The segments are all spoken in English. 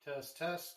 Test, test.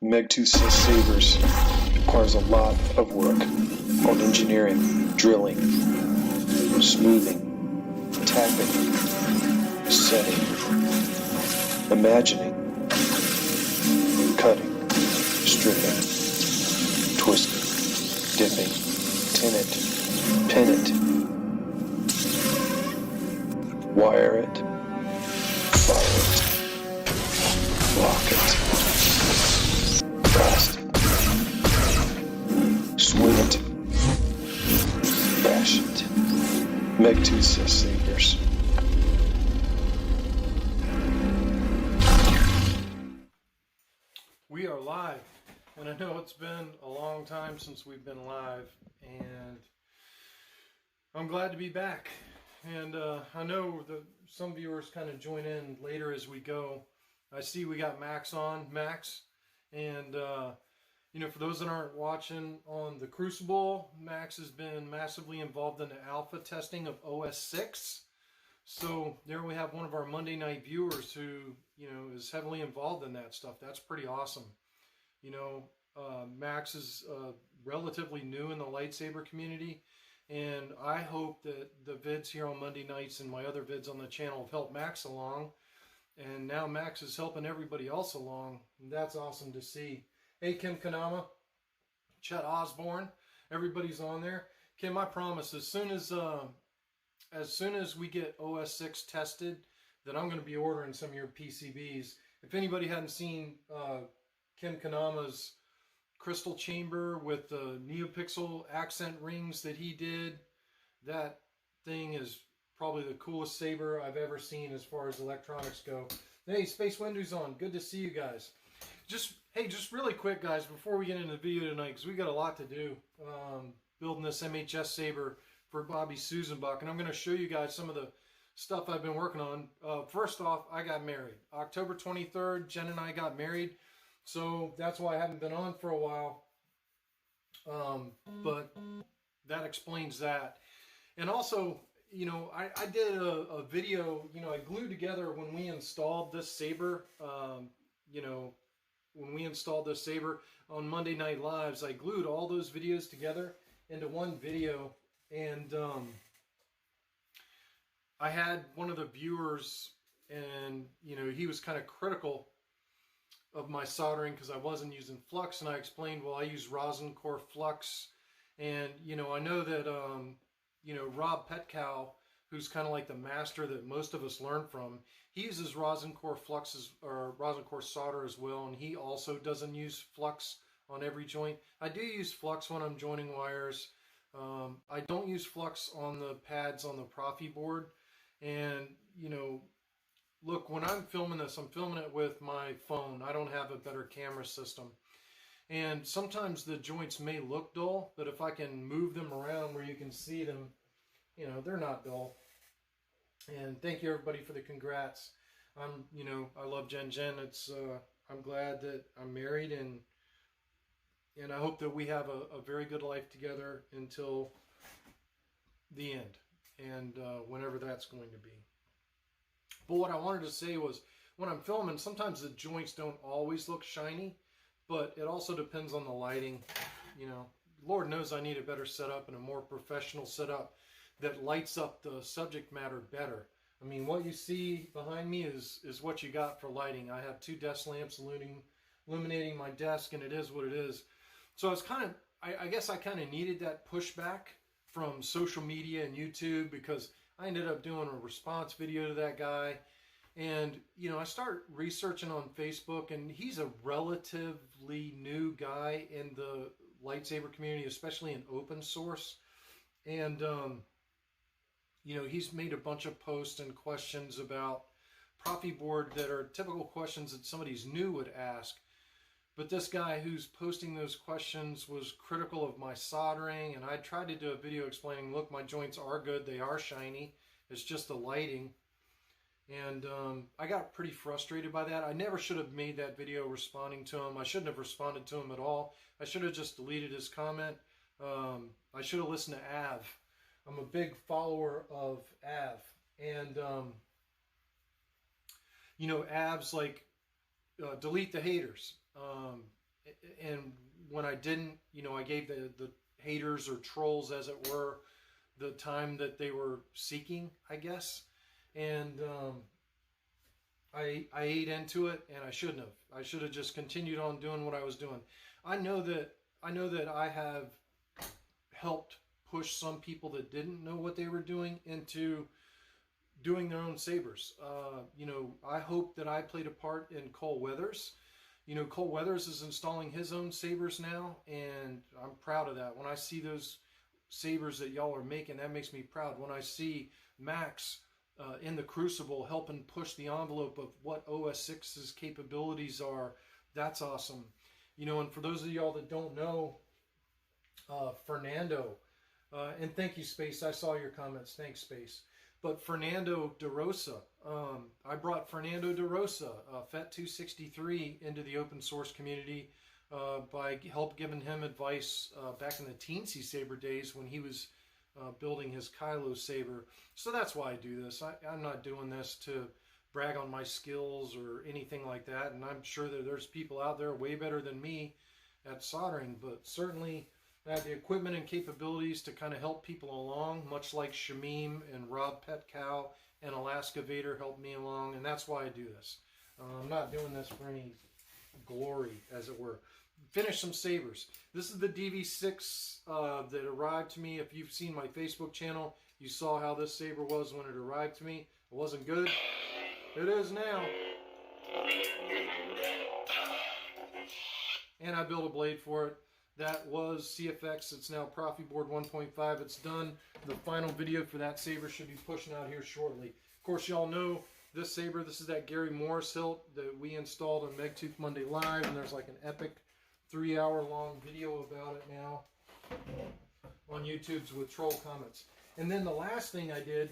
Megtooth savers requires a lot of work on engineering, drilling, smoothing, tapping, setting, imagining, cutting, stripping, twisting, dipping, tin it, pin it, wire it, fire it, lock it, blast it, swing it, bash it. Megtooth savers. We are live, and I know it's been a long time since we've been live, and I'm glad to be back. And I know that some viewers kind of join in later as we go. I see we got Max on. Max, and you know, for those that aren't watching on the Crucible, Max has been massively involved in the alpha testing of OS 6. So there we have one of our Monday night viewers who, you know, is heavily involved in that stuff. That's pretty awesome. You know, Max is relatively new in the lightsaber community, and I hope that the vids here on Monday nights and my other vids on the channel have helped Max along. And now Max is helping everybody else along. And that's awesome to see. Hey, Kim Kanama, Chet Osborne, everybody's on there. Kim, I promise, as soon as as soon as we get OS 6 tested, then I'm going to be ordering some of your PCBs. If anybody hadn't seen Ken Kanama's crystal chamber with the NeoPixel accent rings that he did, that thing is probably the coolest saber I've ever seen as far as electronics go. Hey, Space Windows on. Good to see you guys. Just really quick, guys, before we get into the video tonight, because we got a lot to do building this MHS saber for Bobby Susenbach, and I'm going to show you guys some of the stuff I've been working on. First off, I got married. October 23rd, Jen and I got married, so that's why I haven't been on for a while. But that explains that. And also, you know, I did a video, you know, I glued together when we installed this saber, you know, when we installed this saber on Monday Night Lives, I glued all those videos together into one video. And I had one of the viewers, and, you know, he was kind of critical of my soldering because I wasn't using flux. And I explained, well, I use rosin core flux. And, you know, I know that, you know, Rob Petkow, who's kind of like the master that most of us learn from, he uses rosin core fluxes or rosin core solder as well, and he also doesn't use flux on every joint. I do use flux when I'm joining wires. I don't use flux on the pads on the Profi board. And, you know, look, when I'm filming this, I'm filming it with my phone. I don't have a better camera system. And sometimes the joints may look dull, but if I can move them around where you can see them, you know, they're not dull. And thank you everybody for the congrats. You know, I love Jen. It's I'm glad that I'm married, and I hope that we have a very good life together until the end, and whenever that's going to be. But what I wanted to say was, when I'm filming, sometimes the joints don't always look shiny, but it also depends on the lighting. You know, Lord knows I need a better setup and a more professional setup that lights up the subject matter better. I mean, what you see behind me is what you got for lighting. I have 2 desk lamps illuminating my desk, and it is what it is. So it's kind of, I guess I kind of needed that pushback from social media and YouTube, because I ended up doing a response video to that guy. And, you know, I start researching on Facebook, and he's a relatively new guy in the lightsaber community, especially in open source. And, you know, he's made a bunch of posts and questions about Profi board that are typical questions that somebody's new would ask. But this guy who's posting those questions was critical of my soldering, and I tried to do a video explaining, look, my joints are good, they are shiny, it's just the lighting. And I got pretty frustrated by that. I never should have made that video responding to him. I shouldn't have responded to him at all. I should have just deleted his comment. I should have listened to Av. I'm a big follower of Av. And, you know, Av's like, delete the haters. And when I didn't, you know, I gave the haters or trolls, as it were, the time that they were seeking, I guess. And I ate into it, and I shouldn't have. I should have just continued on doing what I was doing. I know that I have helped push some people that didn't know what they were doing into doing their own sabers. You know, I hope that I played a part in Cole Weathers. You know, Cole Weathers is installing his own sabers now, and I'm proud of that. When I see those sabers that y'all are making, that makes me proud. When I see Max in the Crucible helping push the envelope of what OS 6's capabilities are, that's awesome. You know, and for those of y'all that don't know, Fernando, and thank you, Space, I saw your comments, thanks, Space. But Fernando DeRosa, I brought Fernando DeRosa, FET263, into the open source community by help giving him advice back in the Teensy Saber days when he was building his Kylo saber. So that's why I do this. I'm not doing this to brag on my skills or anything like that. And I'm sure that there's people out there way better than me at soldering, but certainly I have the equipment and capabilities to kind of help people along, much like Shamim and Rob Petkow and Alaska Vader helped me along, and that's why I do this. I'm not doing this for any glory, as it were. finish some sabers. This is the DV6 that arrived to me. If you've seen my Facebook channel, you saw how this saber was when it arrived to me. It wasn't good. It is now. And I built a blade for it. That was CFX. It's now Profi Board 1.5. It's done. The final video for that saber should be pushing out here shortly. Of course, y'all know this saber. This is that Gary Morris hilt that we installed on Megtooth Monday Live, and there's like an epic 3-hour-long video about it now on YouTube's with troll comments. And then the last thing I did,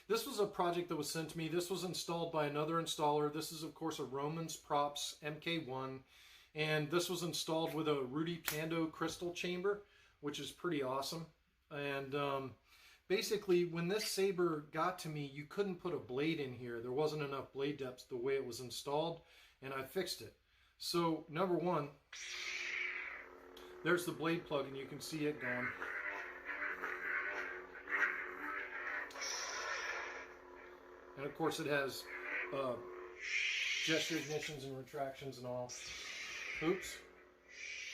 this was a project that was sent to me. This was installed by another installer. This is, of course, a Romans Props MK1. And this was installed with a Rudy Pando crystal chamber, which is pretty awesome. And basically, when this saber got to me, you couldn't put a blade in here. There wasn't enough blade depth the way it was installed, and I fixed it. So, number one, there's the blade plug, and you can see it going. And of course, it has gesture ignitions and retractions and all. Oops,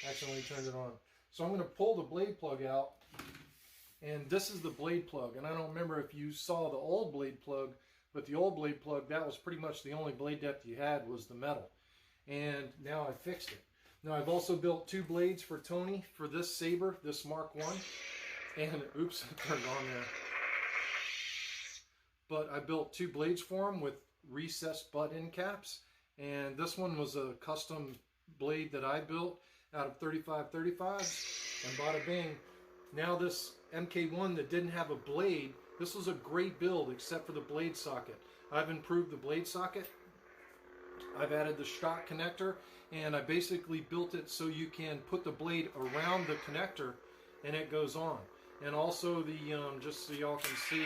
accidentally turned it on. So I'm going to pull the blade plug out, and this is the blade plug. And I don't remember if you saw the old blade plug, but the old blade plug, that was pretty much the only blade depth you had was the metal. And now I fixed it. Now I've also built 2 blades for Tony for this saber, this Mark 1. And oops, it turned on there. But I built 2 blades for him with recessed butt end caps. And this one was a custom blade that I built out of 35/35s, and bada bing. Now this MK1 that didn't have a blade, this was a great build except for the blade socket. I've improved the blade socket. I've added the stock connector, and I basically built it so you can put the blade around the connector and it goes on. And also the, just so y'all can see,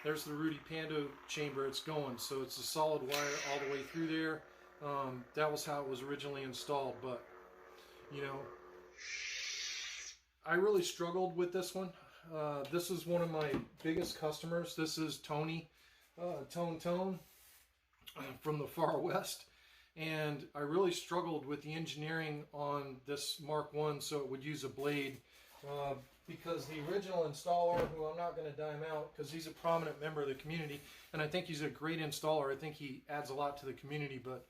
there's the Rudy Pando chamber it's going. So it's a solid wire all the way through there. That was how it was originally installed, but you know, I really struggled with this one. This is one of my biggest customers. This is Tony, Tone from the far west, and I really struggled with the engineering on this Mark 1 so it would use a blade, because the original installer, who I'm not going to dime out because he's a prominent member of the community, and I think he's a great installer. I think he adds a lot to the community, but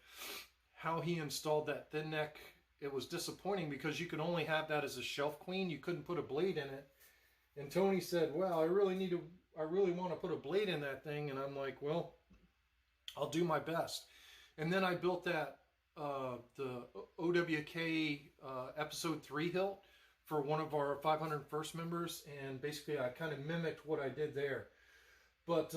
how he installed that thin neck, it was disappointing because you could only have that as a shelf queen. You couldn't put a blade in it. And Tony said, well, I really want to put a blade in that thing. And I'm like, well, I'll do my best. And then I built that, the OWK episode 3 hilt for one of our 501st members, and basically I kind of mimicked what I did there. But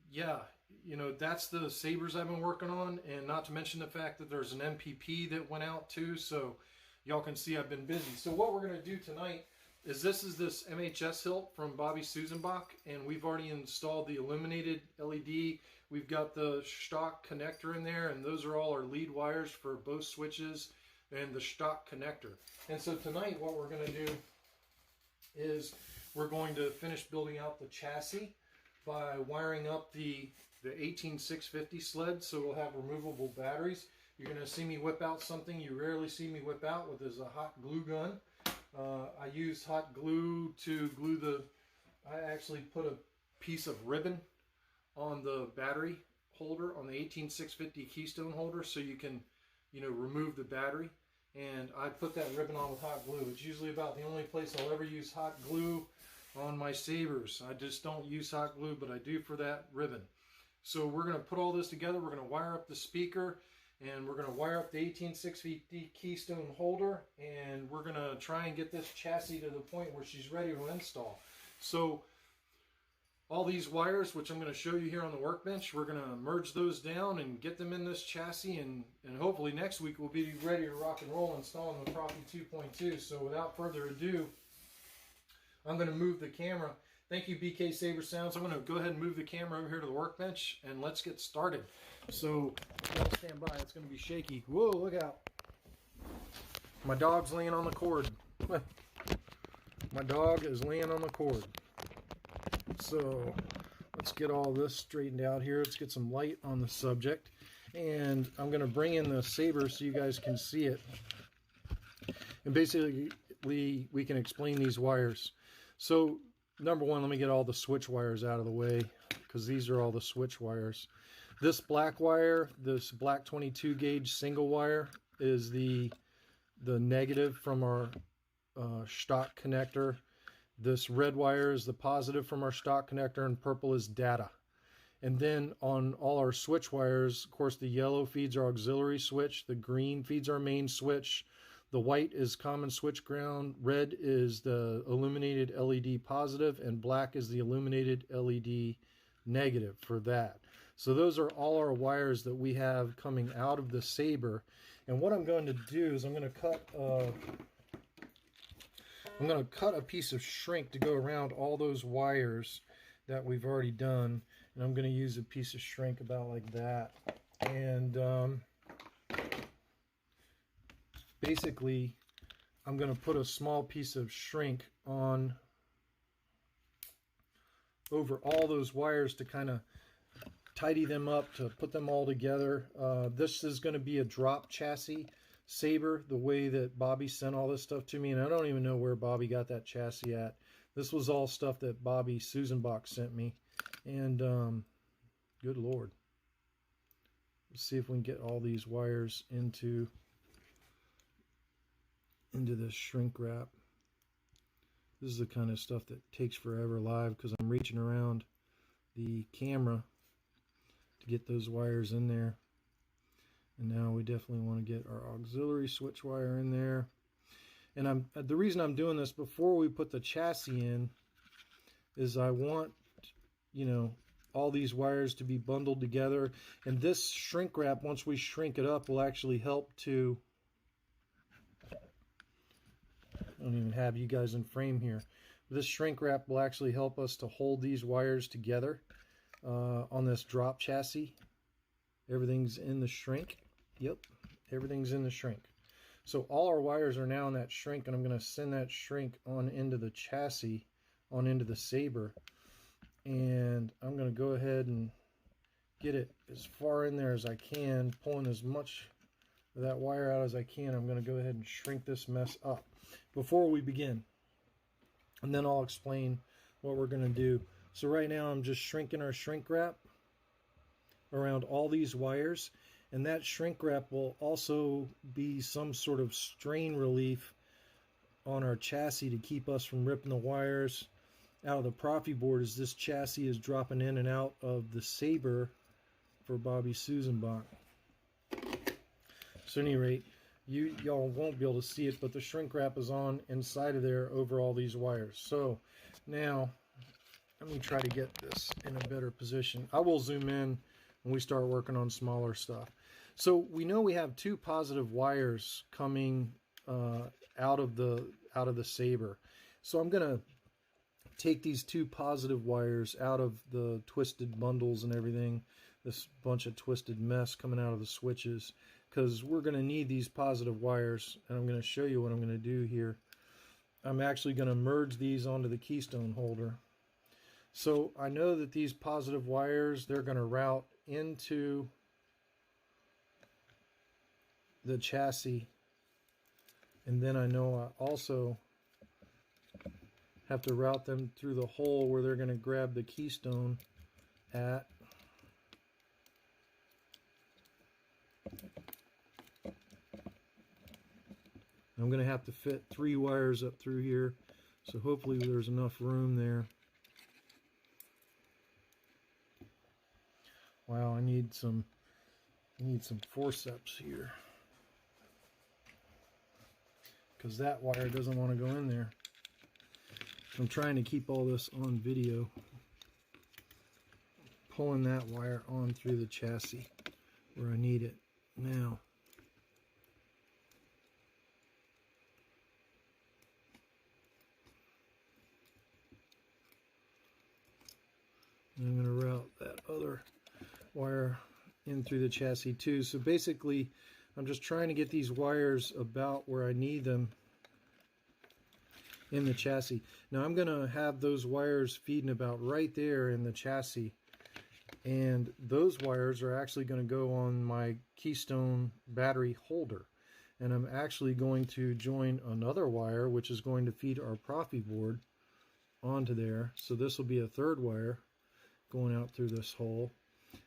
yeah, you know, that's the sabers I've been working on, and not to mention the fact that there's an MPP that went out too, so y'all can see I've been busy. So what we're going to do tonight is this MHS hilt from Bobby Susenbach, and we've already installed the illuminated LED. We've got the stock connector in there, and those are all our lead wires for both switches and the stock connector. And so tonight what we're going to do is we're going to finish building out the chassis by wiring up the 18650 sled, so it'll have removable batteries. You're going to see me whip out something you rarely see me whip out with, is a hot glue gun. I use hot glue to glue I actually put a piece of ribbon on the battery holder, on the 18650 keystone holder, so you can, you know, remove the battery. And I put that ribbon on with hot glue. It's usually about the only place I'll ever use hot glue on my sabers. I just don't use hot glue, but I do for that ribbon. So we're going to put all this together. We're going to wire up the speaker, and we're going to wire up the 18650 keystone holder, and we're going to try and get this chassis to the point where she's ready to install. So all these wires, which I'm going to show you here on the workbench, we're going to merge those down and get them in this chassis, and hopefully next week we'll be ready to rock and roll installing the Profi 2.2. So without further ado, I'm going to move the camera. Thank you, BK Saber Sounds. I'm going to go ahead and move the camera over here to the workbench, and let's get started. So y'all stand by. It's going to be shaky. Whoa, look out. My dog's laying on the cord. My dog is laying on the cord. So let's get all this straightened out here. Let's get some light on the subject. and I'm going to bring in the saber so you guys can see it. And basically, we can explain these wires. So, number one, let me get all the switch wires out of the way, because these are all the switch wires. This black wire, this black 22 gauge single wire, is the negative from our stock connector. This red wire is the positive from our stock connector, and purple is data. And then on all our switch wires, of course, the yellow feeds our auxiliary switch, the green feeds our main switch, the white is common switch ground, red is the illuminated LED positive, and black is the illuminated LED negative for that. So those are all our wires that we have coming out of the saber. And what I'm going to do is I'm going to cut a piece of shrink to go around all those wires that we've already done, and I'm going to use a piece of shrink about like that. And basically, I'm going to put a small piece of shrink on over all those wires to kind of tidy them up, to put them all together. This is going to be a drop chassis saber, the way that Bobby sent all this stuff to me, and I don't even know where Bobby got that chassis at. This was all stuff that Bobby Susenbach sent me, and good Lord. Let's see if we can get all these wires into this shrink wrap. This is the kind of stuff that takes forever live, because I'm reaching around the camera to get those wires in there. And now we definitely want to get our auxiliary switch wire in there. And the reason I'm doing this before we put the chassis in is I want, you know, all these wires to be bundled together. And this shrink wrap, once we shrink it up, will actually help to, I don't even have you guys in frame here. This shrink wrap will actually help us to hold these wires together on this drop chassis. Everything's in the shrink. Yep, everything's in the shrink. So all our wires are now in that shrink, and I'm going to send that shrink on into the chassis, on into the saber. And I'm going to go ahead and get it as far in there as I can, pulling as much of that wire out as I can. I'm going to go ahead and shrink this mess up before we begin. And then I'll explain what we're going to do. So right now I'm just shrinking our shrink wrap around all these wires, and that shrink wrap will also be some sort of strain relief on our chassis to keep us from ripping the wires out of the profi board, as this chassis is dropping in and out of the saber for Bobby Susenbach. So at any rate, y'all won't be able to see it, but the shrink wrap is on inside of there over all these wires. So now let me try to get this in a better position. I will zoom in when we start working on smaller stuff. So we know we have two positive wires coming out of the saber. So I'm going to take these two positive wires out of the twisted bundles and everything, this bunch of twisted mess coming out of the switches, because we're going to need these positive wires, and I'm going to show you what I'm going to do here. I'm actually going to merge these onto the keystone holder. So I know that these positive wires, they're going to route into the chassis, and then I know I also have to route them through the hole where they're going to grab the keystone at. I'm going to have to fit 3 wires up through here, so hopefully there's enough room there. Wow, I need some forceps here, because that wire doesn't want to go in there. I'm trying to keep all this on video, pulling that wire on through the chassis where I need it. Now, I'm going to route that other wire in through the chassis too. So basically, I'm just trying to get these wires about where I need them in the chassis. Now I'm going to have those wires feeding about right there in the chassis, And those wires are actually going to go on my Keystone battery holder. And I'm actually going to join another wire, which is going to feed our Profi board onto there. So this will be a third wire going out through this hole.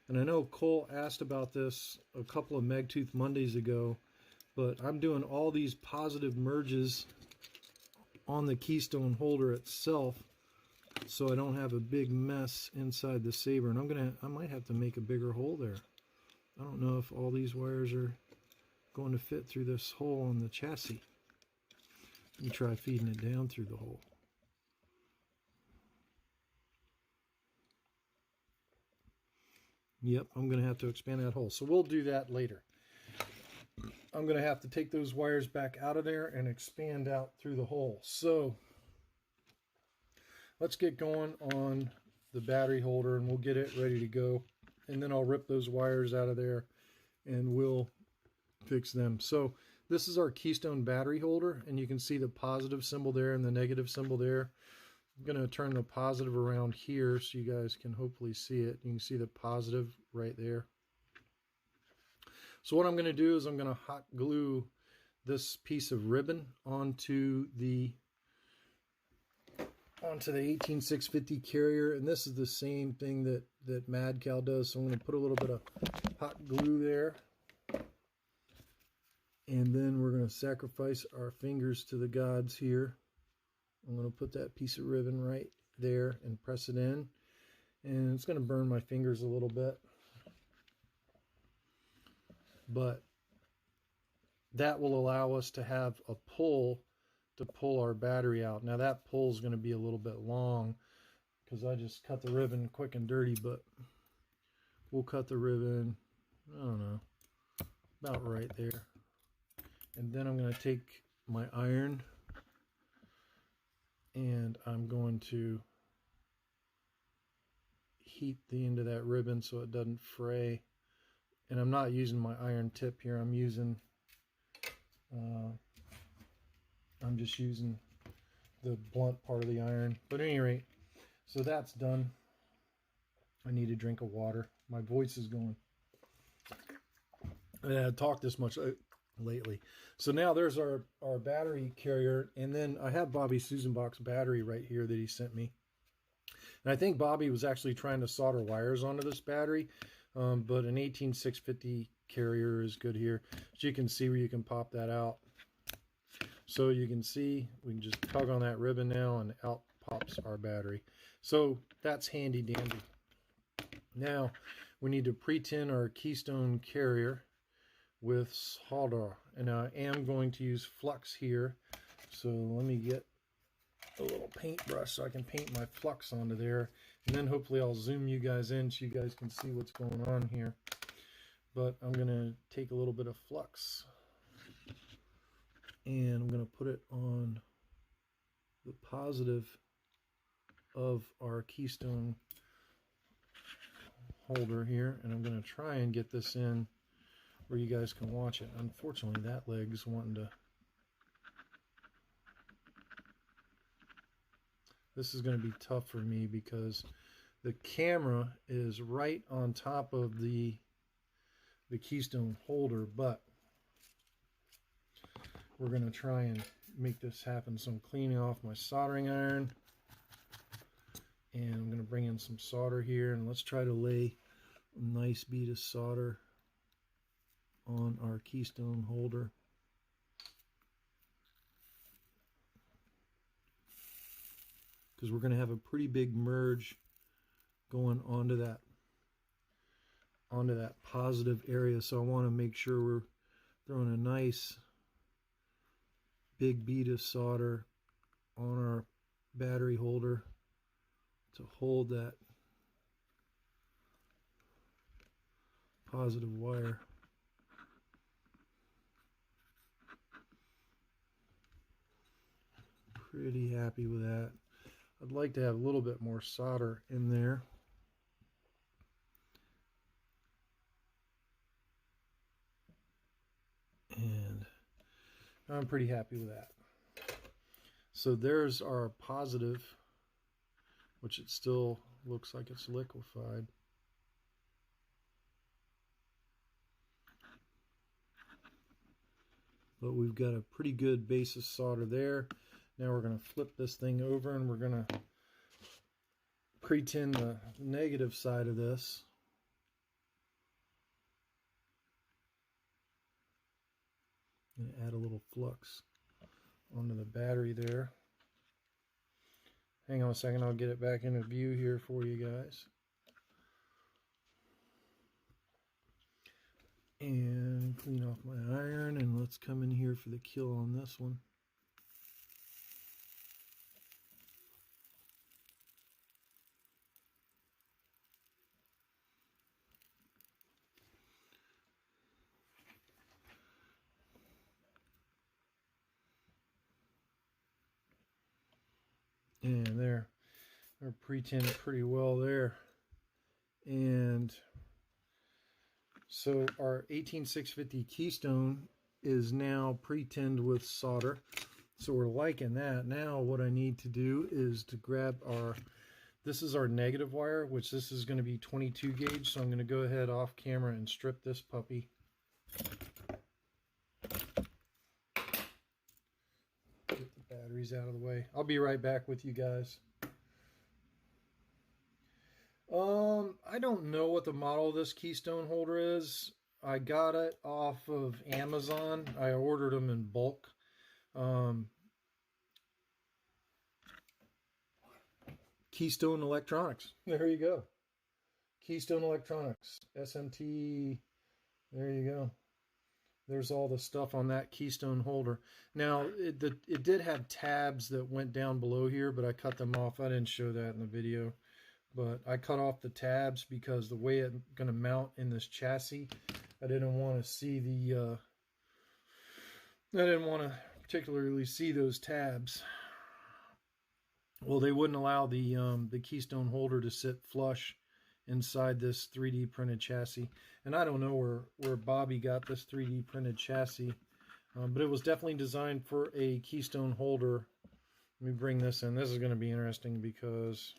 And I know Cole asked about this a couple of Megtooth Mondays ago, but I'm doing all these positive merges on the Keystone holder itself so I don't have a big mess inside the saber. And I might have to make a bigger hole there. I don't know if all these wires are going to fit through this hole on the chassis. Let me try feeding it down through the hole. Yep, I'm going to have to expand that hole. So we'll do that later. I'm going to have to take those wires back out of there and expand out through the hole. So let's get going on the battery holder and we'll get it ready to go. And then I'll rip those wires out of there and we'll fix them. So this is our Keystone battery holder, and you can see the positive symbol there and the negative symbol there. I'm going to turn the positive around here so you guys can hopefully see it. You can see the positive right there. So what I'm going to do is I'm going to hot glue this piece of ribbon onto the 18650 carrier, and this is the same thing that Mad Cow does. So I'm going to put a little bit of hot glue there. And then we're going to sacrifice our fingers to the gods here. I'm going to put that piece of ribbon right there and press it in. And it's going to burn my fingers a little bit. But that will allow us to have a pull to pull our battery out. Now that pull is going to be a little bit long because I just cut the ribbon quick and dirty, but we'll cut the ribbon, I don't know, about right there. And then I'm going to take my iron and I'm going to heat the end of that ribbon so it doesn't fray. And I'm not using my iron tip here. I'm just using the blunt part of the iron. But at any rate, so that's done. I need a drink of water. My voice is going. I haven't talked this much lately. So now there's our battery carrier, and then I have Bobby Susenbach's battery right here that he sent me. And I think Bobby was actually trying to solder wires onto this battery, but an 18650 carrier is good here. So you can see where you can pop that out. So you can see we can just tug on that ribbon now and out pops our battery. So that's handy dandy. Now we need to pre-tin our Keystone carrier with solder, and I am going to use flux here. So let me get a little paintbrush so I can paint my flux onto there, and then hopefully I'll zoom you guys in so you guys can see what's going on here. But I'm going to take a little bit of flux and I'm going to put it on the positive of our Keystone holder here, and I'm going to try and get this in where you guys can watch it. Unfortunately, that leg's wanting to... This is going to be tough for me because the camera is right on top of the Keystone holder, but we're going to try and make this happen. So I'm cleaning off my soldering iron, and I'm going to bring in some solder here, and let's try to lay a nice bead of solder on our Keystone holder. Because we're going to have a pretty big merge going onto that positive area. So I want to make sure we're throwing a nice big bead of solder on our battery holder to hold that positive wire. Pretty happy with that. I'd like to have a little bit more solder in there. And I'm pretty happy with that. So there's our positive, which it still looks like it's liquefied. But we've got a pretty good basis solder there. Now we're going to flip this thing over and we're going to pre-tin the negative side of this. And add a little flux onto the battery there. Hang on a second, I'll get it back into view here for you guys. And clean off my iron, and let's come in here for the kill on this one. And there, we're pre-tinned pretty well there. And so our 18650 Keystone is now pre-tinned with solder. So we're liking that. Now what I need to do is to grab this is our negative wire, which this is going to be 22 gauge. So I'm going to go ahead off camera and strip this puppy. Get the batteries out of the way. I'll be right back with you guys. I don't know what the model of this Keystone holder is. I got it off of Amazon. I ordered them in bulk. Keystone Electronics. There you go. Keystone Electronics. SMT. There you go. There's all the stuff on that Keystone holder. Now, it did have tabs that went down below here, but I cut them off. I didn't show that in the video. But I cut off the tabs because the way it's going to mount in this chassis, I didn't want to see I didn't want to particularly see those tabs. Well, they wouldn't allow the Keystone holder to sit flush inside this 3D printed chassis. And I don't know where Bobby got this 3D printed chassis, but it was definitely designed for a Keystone holder. Let me bring this in. This is going to be interesting because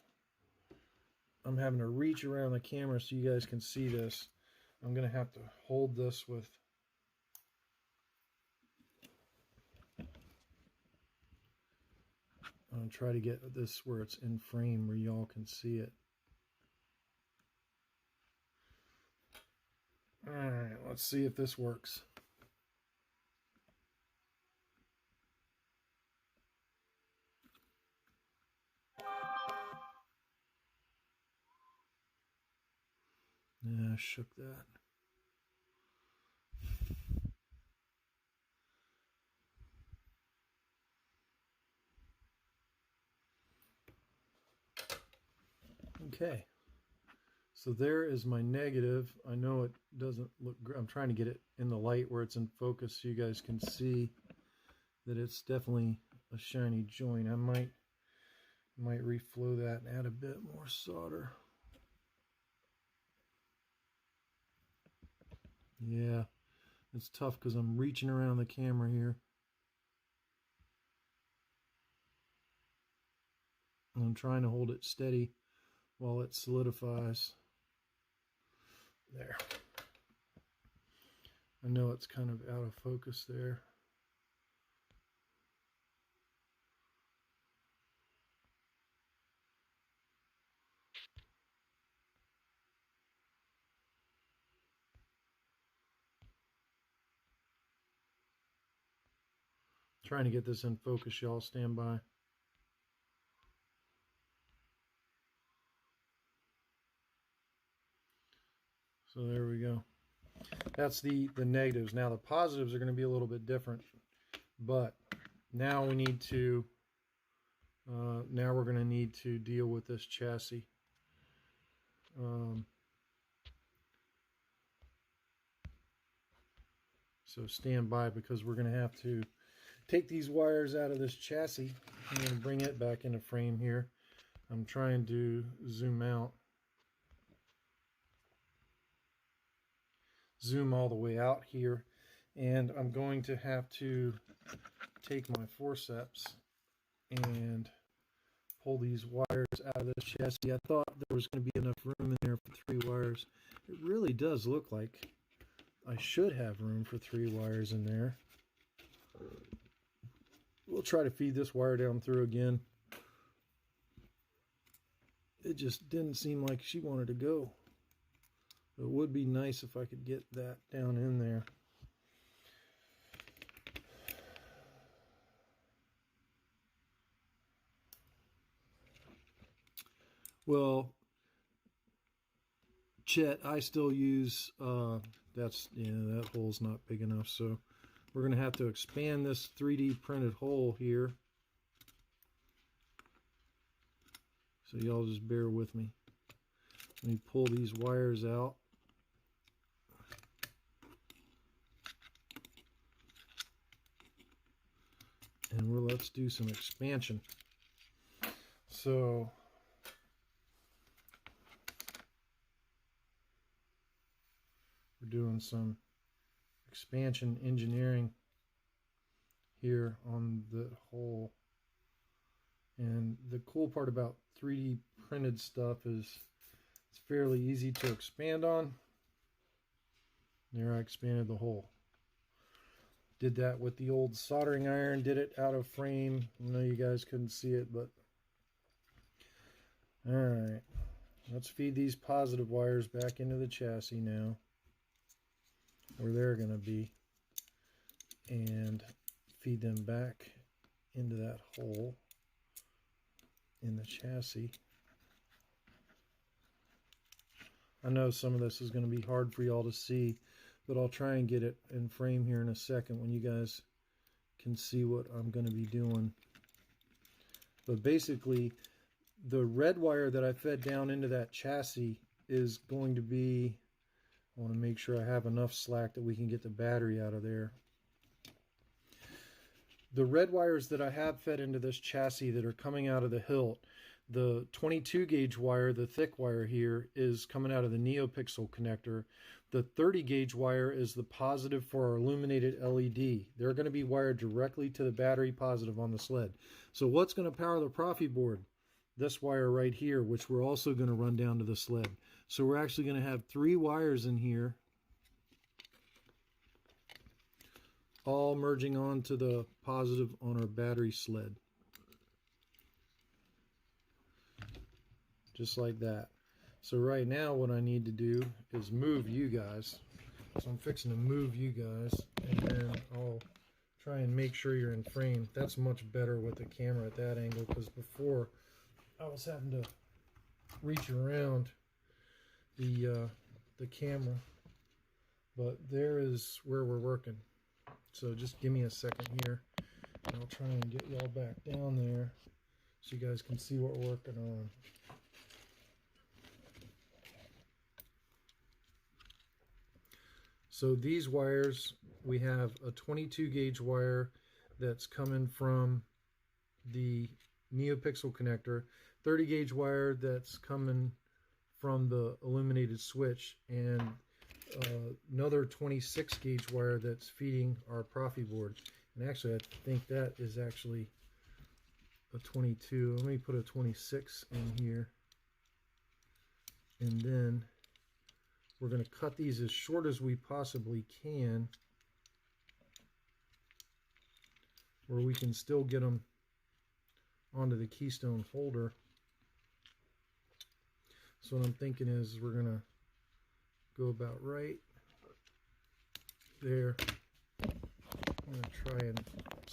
I'm having to reach around the camera so you guys can see this. I'm going to have to hold this with... I'll try to get this where it's in frame where y'all can see it. Alright, let's see if this works. Yeah, I shook that. Okay, so there is my negative. I know it doesn't look great. I'm trying to get it in the light where it's in focus so you guys can see that it's definitely a shiny joint. I might reflow that and add a bit more solder. Yeah, it's tough because I'm reaching around the camera here. And I'm trying to hold it steady while it solidifies. There. I know it's kind of out of focus there. Trying to get this in focus, y'all. Stand by. So there we go. That's the negatives. Now the positives are going to be a little bit different, but now we need to now we're going to need to deal with this chassis. So stand by because we're going to have to take these wires out of this chassis and bring it back into frame here. I'm trying to zoom out. Zoom all the way out here, and I'm going to have to take my forceps and pull these wires out of this chassis. I thought there was going to be enough room in there for 3 wires. It really does look like I should have room for 3 wires in there. we'll try to feed this wire down through again. It just didn't seem like she wanted to go. It would be nice if I could get that down in there. Well, Chet, I still use, that hole's not big enough, so we're going to have to expand this 3D printed hole here. So y'all just bear with me. Let me pull these wires out. And let's do some expansion. So we're doing some expansion engineering here on the hole. And the cool part about 3D printed stuff is it's fairly easy to expand on. There, I expanded the hole. Did that with the old soldering iron, did it out of frame. I know you guys couldn't see it, but alright. Let's feed these positive wires back into the chassis now, where they're going to be, and feed them back into that hole in the chassis. I know some of this is going to be hard for y'all to see, but I'll try and get it in frame here in a second when you guys can see what I'm going to be doing. But basically, the red wire that I fed down into that chassis is going to be, I want to make sure I have enough slack that we can get the battery out of there. The red wires that I have fed into this chassis that are coming out of the hilt, the 22 gauge wire, the thick wire here, is coming out of the NeoPixel connector. The 30 gauge wire is the positive for our illuminated LED. They're going to be wired directly to the battery positive on the sled. So what's going to power the Profi board? This wire right here, which we're also going to run down to the sled. So we're actually going to have 3 wires in here, all merging on to the positive on our battery sled. Just like that. So right now what I need to do is move you guys. So I'm fixing to move you guys, and then I'll try and make sure you're in frame. That's much better with the camera at that angle, because before I was having to reach around the camera. But there is where we're working. So just give me a second here, and I'll try and get y'all back down there so you guys can see what we're working on. So these wires, we have a 22 gauge wire that's coming from the NeoPixel connector, 30 gauge wire that's coming from the illuminated switch, and another 26 gauge wire that's feeding our Profi board. And actually, I think that is actually a 22. Let me put a 26 in here. And then we're going to cut these as short as we possibly can, where we can still get them onto the keystone holder. So what I'm thinking is we're going to go about right there. I'm going to try and,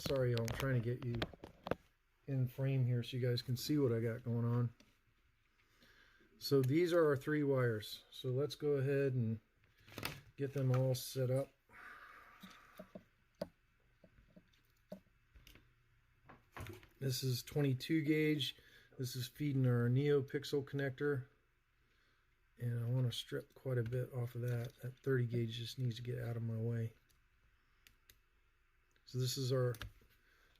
sorry y'all, I'm trying to get you in frame here so you guys can see what I got going on. So these are our 3 wires. So let's go ahead and get them all set up. This is 22 gauge. This is feeding our NeoPixel connector. And I want to strip quite a bit off of that. That 30 gauge just needs to get out of my way. So this is our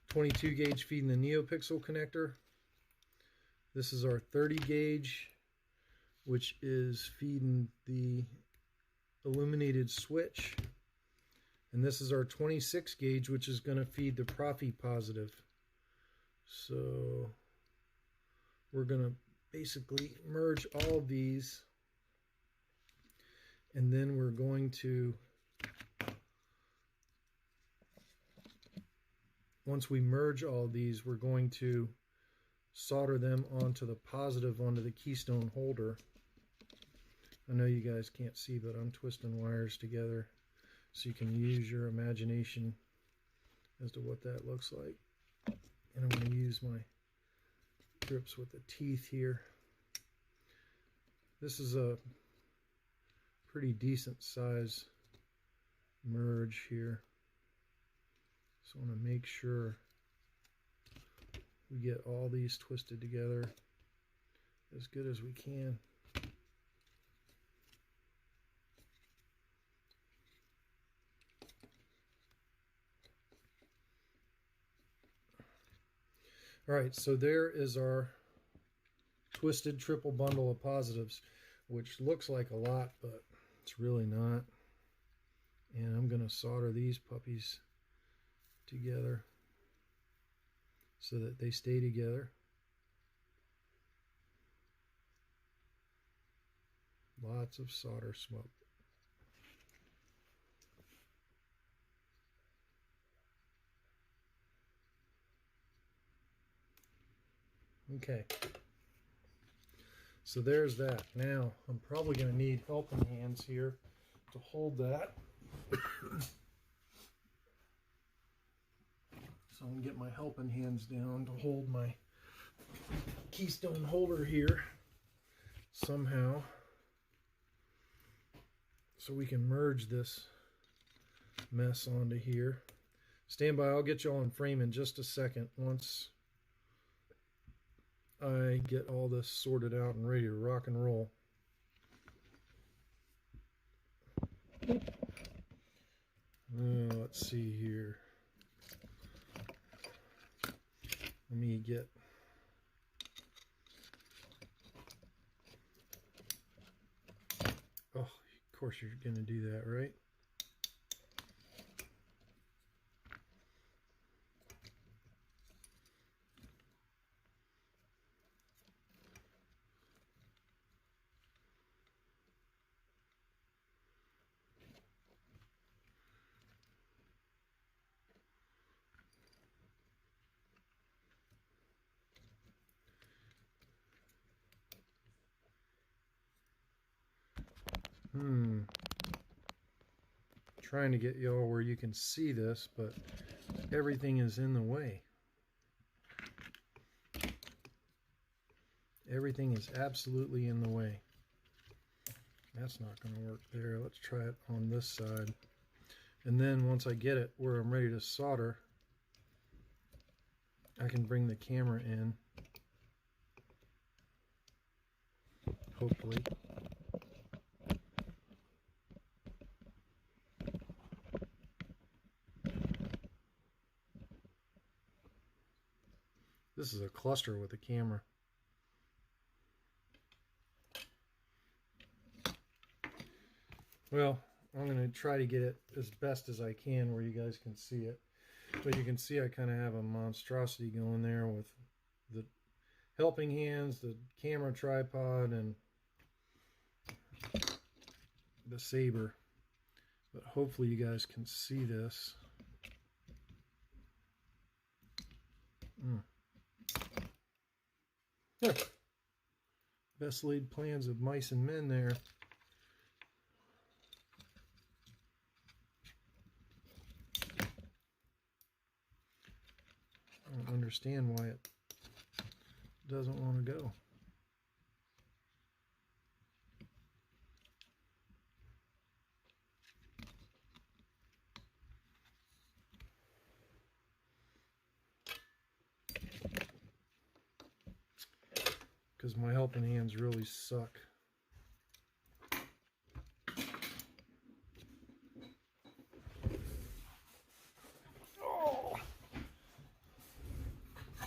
22 gauge feeding the NeoPixel connector. This is our 30 gauge, which is feeding the illuminated switch. And this is our 26 gauge, which is going to feed the Profi positive. So we're going to basically merge all of these, and then we're going to once we merge all these, we're going to solder them onto the keystone holder. I know you guys can't see, but I'm twisting wires together so you can use your imagination as to what that looks like. And I'm going to use my grips with the teeth here. This is a pretty decent size merge here. So I want to make sure we get all these twisted together as good as we can. All right, so there is our twisted triple bundle of positives, which looks like a lot, but it's really not. And I'm going to solder these puppies together so that they stay together. Lots of solder smoke. Okay, so there's that. Now I'm probably going to need helping hands here to hold that. So I'm going to get my helping hands down to hold my keystone holder here somehow, so we can merge this mess onto here. Stand by, I'll get you all in frame in just a second once I get all this sorted out and ready to rock and roll. Let's see here. Let me get of course you're going to do that, right? Trying to get y'all where you can see this, but everything is in the way. Everything is absolutely in the way. That's not going to work there. Let's try it on this side. And then once I get it where I'm ready to solder, I can bring the camera in, hopefully. This is a cluster with a camera. Well, I'm going to try to get it as best as I can where you guys can see it. But you can see I kind of have a monstrosity going there with the helping hands, the camera tripod, and the saber. But hopefully you guys can see this. Best laid plans of mice and men there. I don't understand why it doesn't want to go. Because my helping hands really suck. Oh,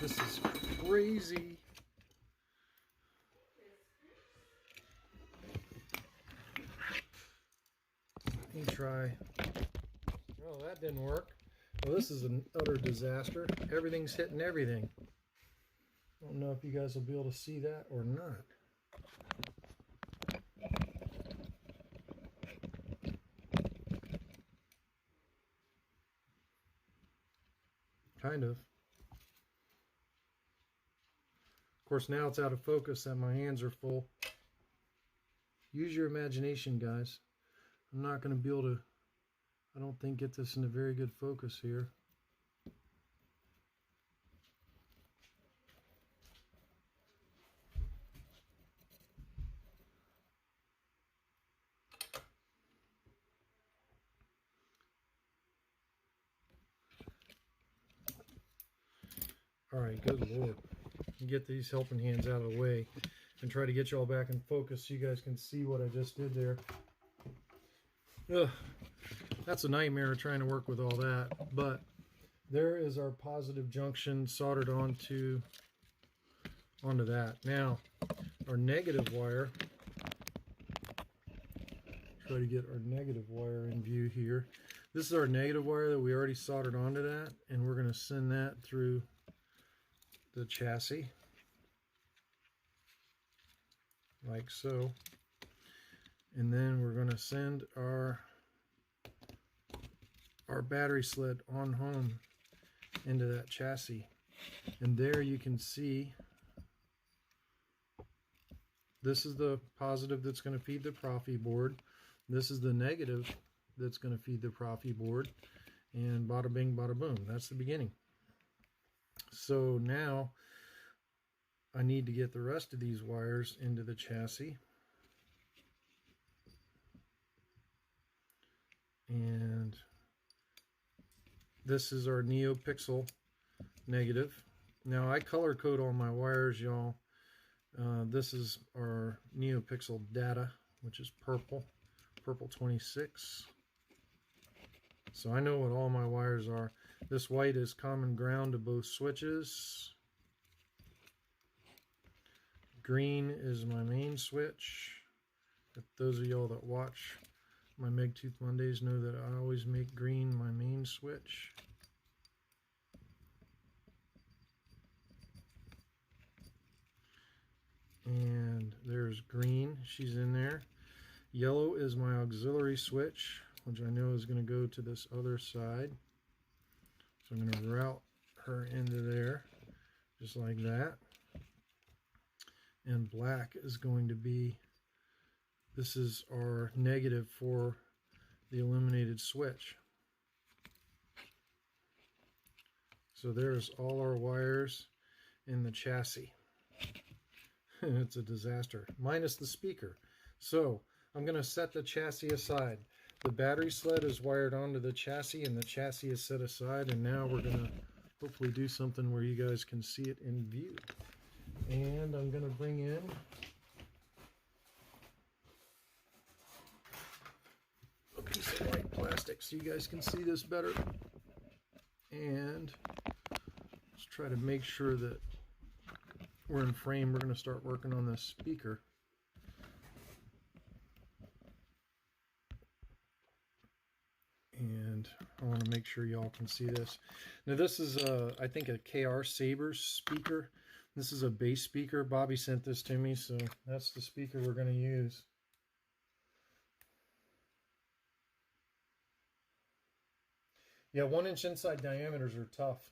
this is crazy. Let me try. Oh, that didn't work. Well, this is an utter disaster. Everything's hitting everything. I don't know if you guys will be able to see that or not. kind of. Of course, now it's out of focus and my hands are full. Use your imagination, guys. I'm not going to be able to, I don't think, get this in a very good focus here. Alright, good Lord. Get these helping hands out of the way and try to get y'all back in focus so you guys can see what I just did there. Ugh, that's a nightmare trying to work with all that. But there is our positive junction soldered onto that. Now, our negative wire, try to get our negative wire in view here. This is our negative wire that we already soldered onto that, and we're going to send that through the chassis like so, and then we're going to send our battery sled on home into that chassis. And there you can see this is the positive that's going to feed the Profi board, this is the negative that's going to feed the Profi board, and bada bing bada boom, that's the beginning. So now I need to get the rest of these wires into the chassis. And this is our NeoPixel negative. Now I color code all my wires, y'all. This is our NeoPixel data, which is purple 26. So I know what all my wires are. This white is common ground to both switches. Green is my main switch. If those of y'all that watch my Megtooth Mondays know that I always make green my main switch. And there's green, she's in there. Yellow is my auxiliary switch, which I know is going to go to this other side. So I'm going to route her into there, just like that. And black is going to be, this is our negative for the illuminated switch. So there's all our wires in the chassis. It's a disaster, minus the speaker. So I'm going to set the chassis aside. The battery sled is wired onto the chassis and the chassis is set aside, and now we're going to hopefully do something where you guys can see it in view. And I'm going to bring in a piece of white plastic so you guys can see this better. And let's try to make sure that we're in frame. We're going to start working on this speaker. And I want to make sure y'all can see this. Now this is I think a KR Sabers speaker. This is a bass speaker. Bobby sent this to me, so that's the speaker we're going to use. Yeah, 1-inch inside diameters are tough.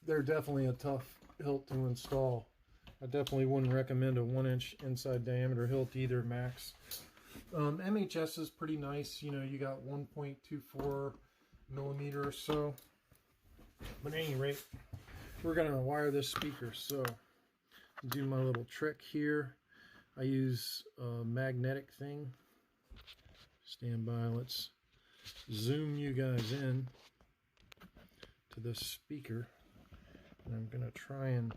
They're definitely a tough hilt to install. I definitely wouldn't recommend a 1-inch inside diameter hilt either, max. MHS is pretty nice. You know, you got 1.24 millimeter or so. But at any rate, we're going to wire this speaker. So, do my little trick here. I use a magnetic thing. Stand by. Let's zoom you guys in to this speaker. And I'm going to try and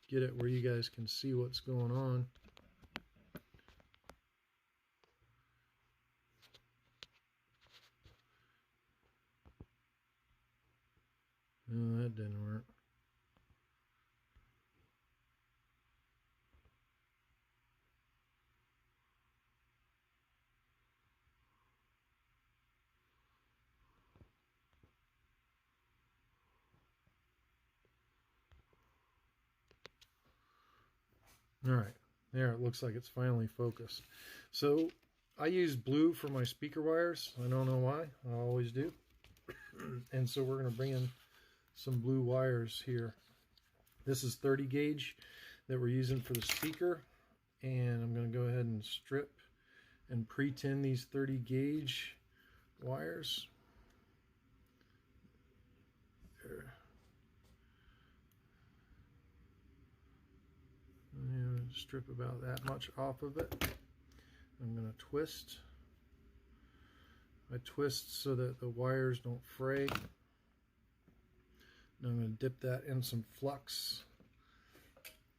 get it where you guys can see what's going on. No, that didn't work. All right, there, it looks like it's finally focused. So I use blue for my speaker wires. I don't know why. I always do. And so we're going to bring in some blue wires here. This is 30 gauge that we're using for the speaker. And I'm going to go ahead and strip and pre-tin these 30 gauge wires. There. I'm going to strip about that much off of it. I'm going to twist. I twist so that the wires don't fray. Now I'm going to dip that in some flux.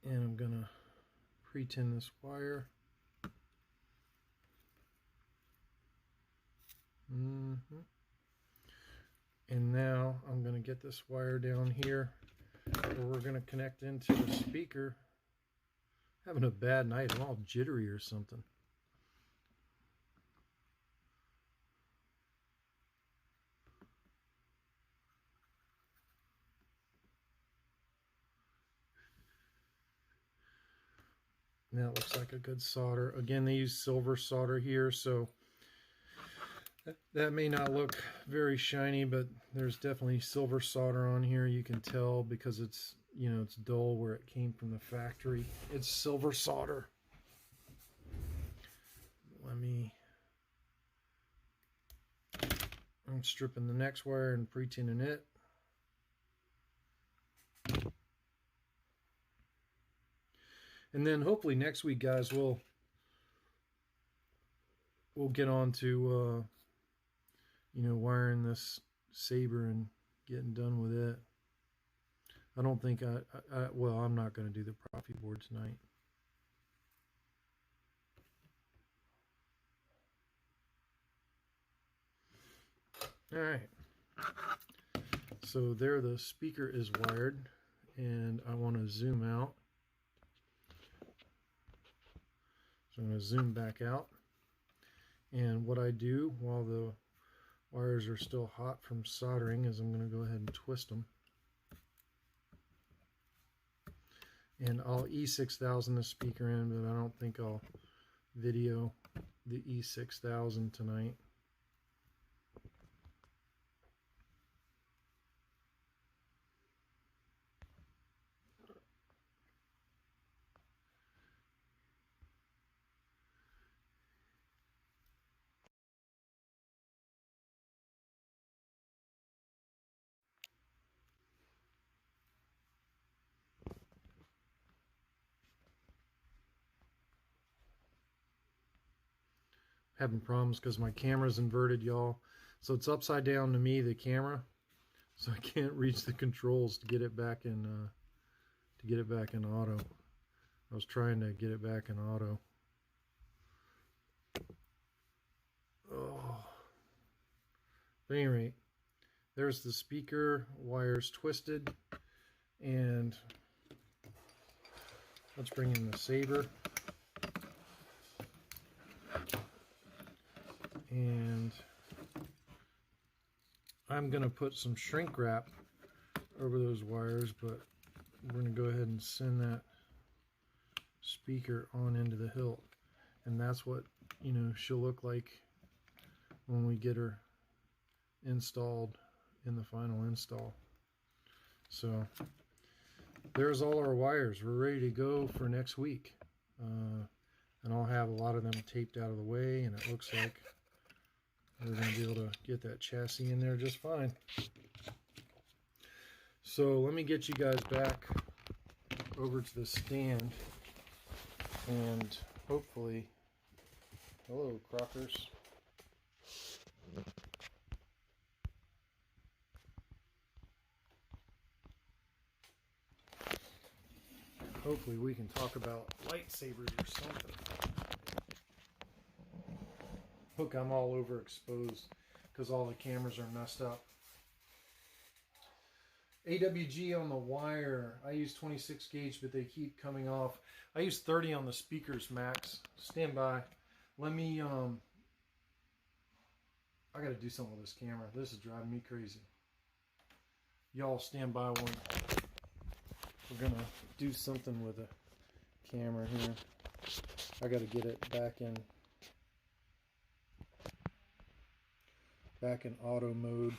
And I'm going to pre-tin this wire. And now I'm going to get this wire down here where we're going to connect into the speaker. Having a bad night. I'm all jittery or something. And that looks like a good solder. Again, they use silver solder here, so that may not look very shiny, but there's definitely silver solder on here. You can tell because it's, you know, it's dull where it came from the factory. It's silver solder. I'm stripping the next wire and pre-tinning it. And then hopefully next week, guys, we'll get on to you know, wiring this Saber and getting done with it. I don't think well, I'm not going to do the Profi board tonight. All right. So there the speaker is wired, and I want to zoom out. So I'm going to zoom back out. And what I do while the wires are still hot from soldering is I'm going to go ahead and twist them. And I'll E6000 the speaker in, but I don't think I'll video the E6000 tonight. Having problems because my camera's inverted, y'all. So it's upside down to me, the camera. So I can't reach the controls to get it back in auto. I was trying to get it back in auto. Oh. But at any rate, there's the speaker wires twisted, and let's bring in the Saber. And I'm going to put some shrink wrap over those wires, but we're going to go ahead and send that speaker on into the hilt. And that's what, you know, she'll look like when we get her installed in the final install. So there's all our wires. We're ready to go for next week. And I'll have a lot of them taped out of the way, and it looks like we're going to be able to get that chassis in there just fine. So let me get you guys back over to the stand, and hopefully, hello Crockers. Hopefully we can talk about lightsabers or something. Look, I'm all overexposed because all the cameras are messed up. AWG on the wire. I use 26 gauge, but they keep coming off. I use 30 on the speakers, Max. Stand by. Let me, I got to do something with this camera. This is driving me crazy. Y'all stand by one. We're going to do something with the camera here. I got to get it back in back in auto mode.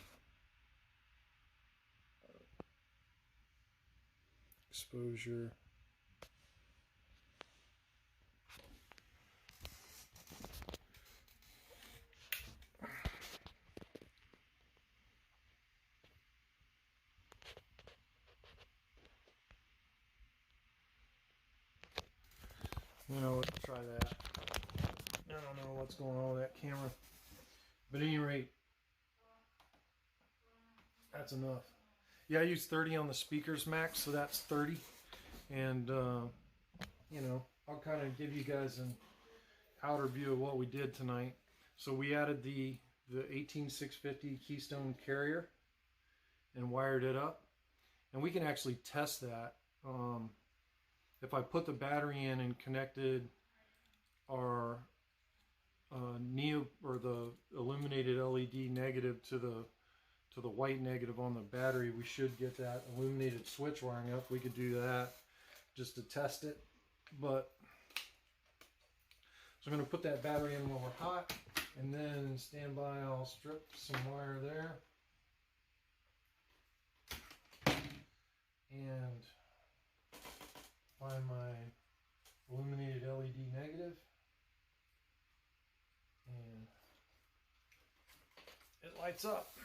Exposure. You know what? Try that. I don't know what's going on with that camera, but at any rate, that's enough. Yeah, I use 30 on the speakers max, so that's 30. And you know, I'll kind of give you guys an outer view of what we did tonight. So we added the 18650 Keystone carrier and wired it up, and we can actually test that. If I put the battery in and connected our neo or the illuminated LED negative to the white negative on the battery, we should get that illuminated switch wiring up. We could do that just to test it. But so I'm going to put that battery in while we're hot, and then stand by. I'll strip some wire there and find my illuminated LED negative, and it lights up.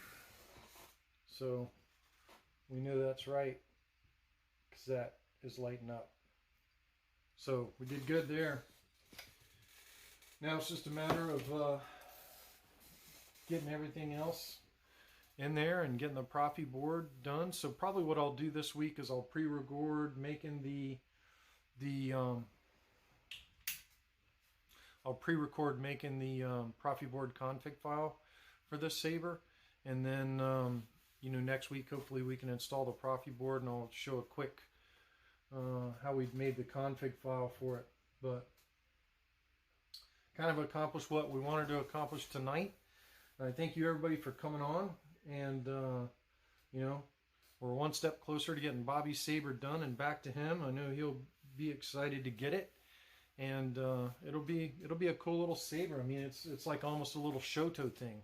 So we know that's right, because that is lighting up. So we did good there. Now it's just a matter of getting everything else in there and getting the Profi board done. So probably what I'll do this week is I'll pre-record making I'll pre-record making the Profi board config file for this Saber, and then you know, next week hopefully we can install the Profi board, and I'll show a quick how we've made the config file for it. But kind of accomplished what we wanted to accomplish tonight. I thank you everybody for coming on, and you know, we're one step closer to getting Bobby's Saber done and back to him. I know he'll be excited to get it, and it'll be a cool little Saber. I mean, it's like almost a little Shoto thing.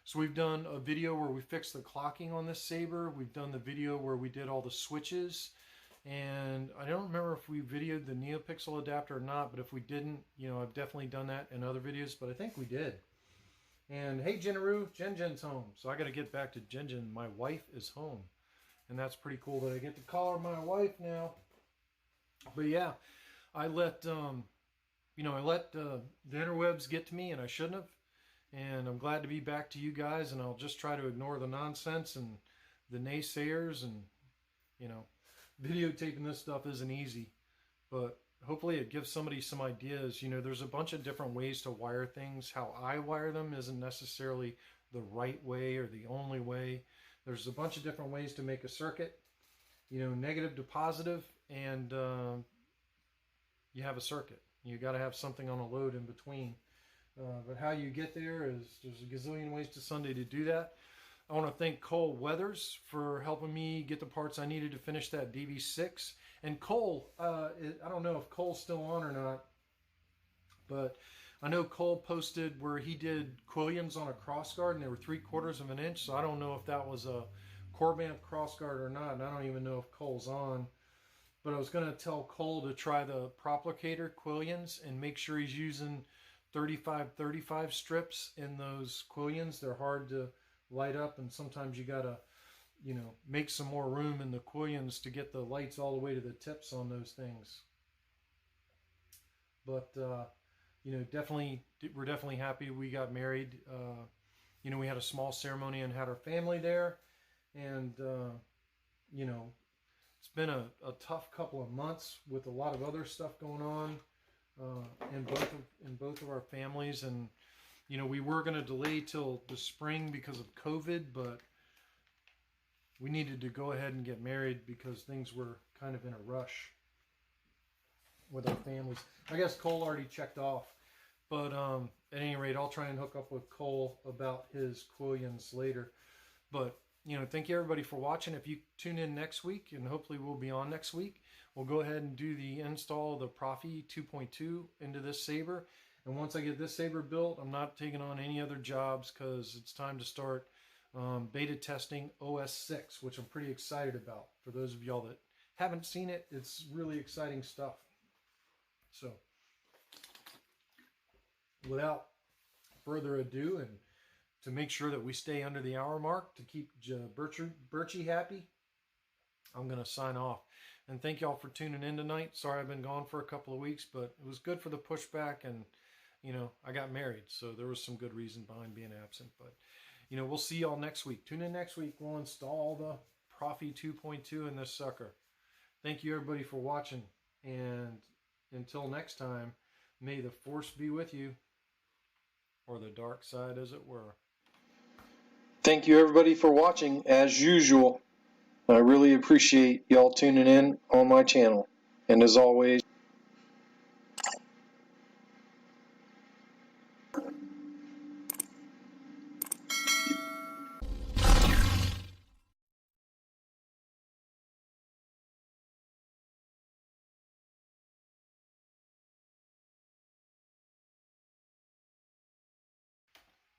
So we've done a video where we fixed the clocking on this Saber. We've done the video where we did all the switches, and I don't remember if we videoed the NeoPixel adapter or not, but if we didn't, you know, I've definitely done that in other videos, but I think we did. And hey, Jinaru, Jen's home. So I got to get back to Jen. My wife is home, and that's pretty cool that I get to call her my wife now. But yeah, I let you know, I let the interwebs get to me, and I shouldn't have. And I'm glad to be back to you guys, and I'll just try to ignore the nonsense and the naysayers. And you know, videotaping this stuff isn't easy, but hopefully it gives somebody some ideas. You know, there's a bunch of different ways to wire things. How I wire them isn't necessarily the right way or the only way. There's a bunch of different ways to make a circuit, you know, negative to positive, and you have a circuit. You got to have something on a load in between. But how you get there is, there's a gazillion ways to Sunday to do that. I want to thank Cole Weathers for helping me get the parts I needed to finish that DV6. And Cole, I don't know if Cole's still on or not, but I know Cole posted where he did quillions on a crossguard, and they were 3/4 of an inch. So I don't know if that was a Corbamp crossguard or not, and I don't even know if Cole's on. But I was going to tell Cole to try the Proplicator quillions and make sure he's using 35-35 strips in those quillions. They're hard to light up, and sometimes you gotta, you know, make some more room in the quillions to get the lights all the way to the tips on those things. But you know, we're definitely happy we got married. You know, we had a small ceremony and had our family there, and you know, it's been a tough couple of months with a lot of other stuff going on in both of our families. And you know, we were going to delay till the spring because of COVID, but we needed to go ahead and get married because things were kind of in a rush with our families. I guess Cole already checked off, but at any rate, I'll try and hook up with Cole about his quillions later. But you know, thank you everybody for watching. If you tune in next week, and hopefully we'll be on next week, we'll go ahead and do the install of the Profi 2.2 into this Saber. And once I get this saber built, I'm not taking on any other jobs because it's time to start beta testing OS 6, which I'm pretty excited about. For those of y'all that haven't seen it, it's really exciting stuff. So, without further ado, and to make sure that we stay under the hour mark to keep Birchie happy, I'm going to sign off. And thank y'all for tuning in tonight. Sorry I've been gone for a couple of weeks, but it was good for the pushback, and, you know, I got married, so there was some good reason behind being absent. But, you know, we'll see y'all next week. Tune in next week. We'll install the Profi 2.2 in this sucker. Thank you, everybody, for watching. And until next time, may the force be with you, or the dark side, as it were. Thank you, everybody, for watching, as usual. I really appreciate y'all tuning in on my channel. And as always,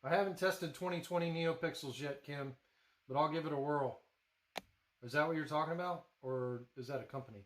I haven't tested 2020 NeoPixels yet, Kim, but I'll give it a whirl. Is that what you're talking about? Or is that a company?